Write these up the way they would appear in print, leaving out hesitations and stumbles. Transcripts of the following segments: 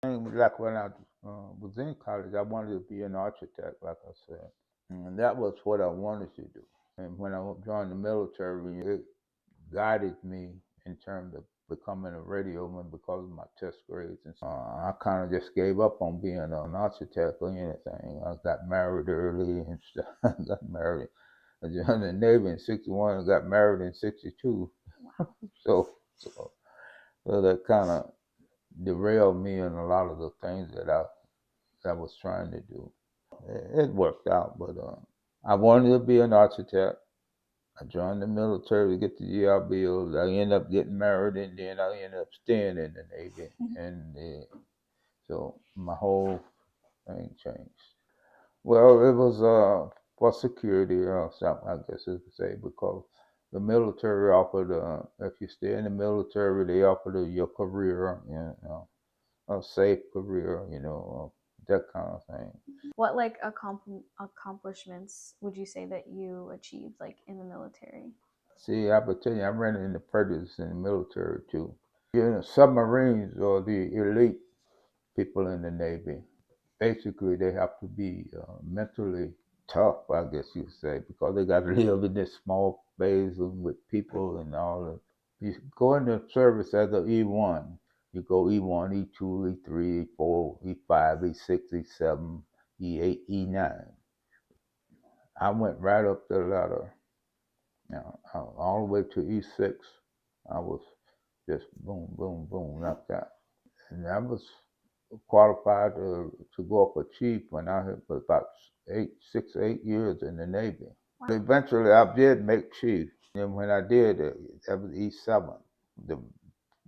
And like when I was in college, I wanted to be an architect, like I said. And that was what I wanted to do. And when I joined the military, it guided me in terms of becoming a radioman because of my test grades. And so I kind of just gave up on being an architect or anything. I got married early and stuff. I got married. I joined the Navy in '61 and got married in '62. So, so, so that kind of derailed me in a lot of the things that I was trying to do. It worked out, but I wanted to be an architect. I joined the military to get the GI Bill. I ended up getting married, and then I ended up staying in the Navy, and so my whole thing changed. Well, it was for security or something, I guess you could say, because the military offered, if you stay in the military, they offered your career, a safe career, that kind of thing. What like accomplishments would you say that you achieved like in the military? See, I would tell you, I ran into prejudice in the military too. Submarines are the elite people in the Navy. Basically, they have to be mentally tough, I guess you could say, because they got to live in this small space with people and all that. You go into service as an E1. You go E1, E2, E3, E4, E5, E6, E7, E8, E9. I went right up the ladder, all the way to E6. I was just boom, boom, boom, like that. And I was qualified to go up a chief when I had about 8 years in the Navy. Wow. Eventually, I did make chief. And when I did, that was E7. The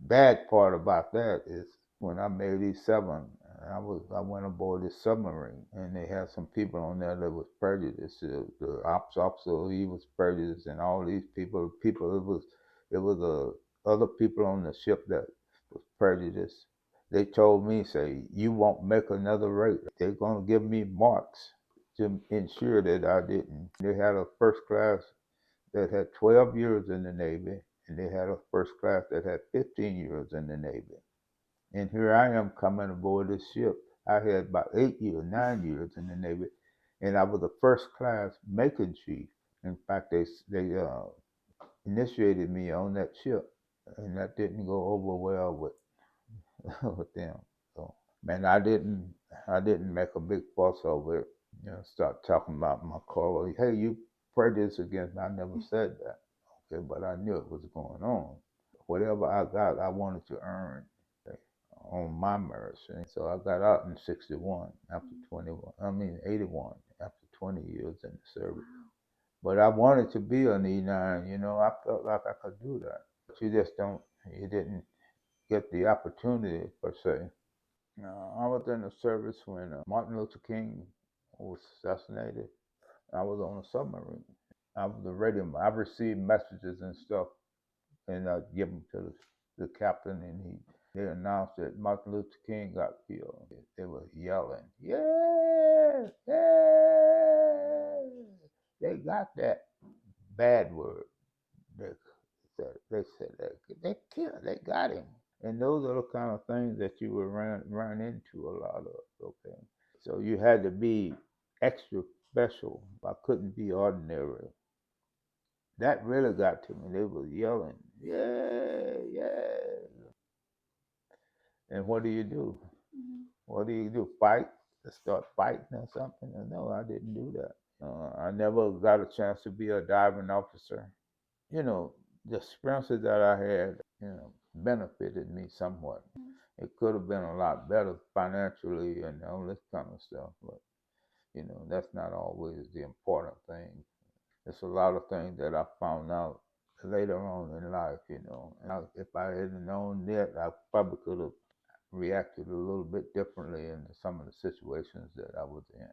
bad part about that is when I made E7, I went aboard this submarine, and they had some people on there that was prejudiced. The ops officer, he was prejudiced, and all these people, it was other people on the ship that was prejudiced. They told me, say, you won't make another rate. They're gonna give me marks to ensure that I didn't. They had a first class that had 12 years in the Navy, and they had a first class that had 15 years in the Navy. And here I am coming aboard this ship. I had about 8 years, 9 years in the Navy, and I was a first class making chief. In fact, they initiated me on that ship, and that didn't go over well with with them. So, man, I didn't make a big fuss over it. Start talking about my color. Hey, you prejudice against me. I never said that. Okay, but I knew it was going on. Whatever I got, I wanted to earn, okay, on my merits. And so I got out in '61 after 21. I mean 81 after 20 years in the service. But I wanted to be an E9. I felt like I could do that. But you just don't. You didn't get the opportunity per se. I was in the service when Martin Luther King was assassinated. I was on a submarine. I was the radio. I received messages and stuff, and I give them to the captain, and they announced that Martin Luther King got killed. They were yelling, "Yeah, yeah!" They got that bad word. They said that they killed. They got him. And those are the kind of things that you would run into a lot of. Okay, so you had to be extra special. I couldn't be ordinary. That really got to me. They was yelling, yeah, yeah. And what do you do? Mhm. What do you do? Fight? Start fighting or something? No, I didn't do that. I never got a chance to be a diving officer. You know, the experiences that I had, benefited me somewhat. It could have been a lot better financially and all this kind of stuff, but that's not always the important thing. There's a lot of things that I found out later on in life, and if I had known that, I probably could have reacted a little bit differently in some of the situations that I was in.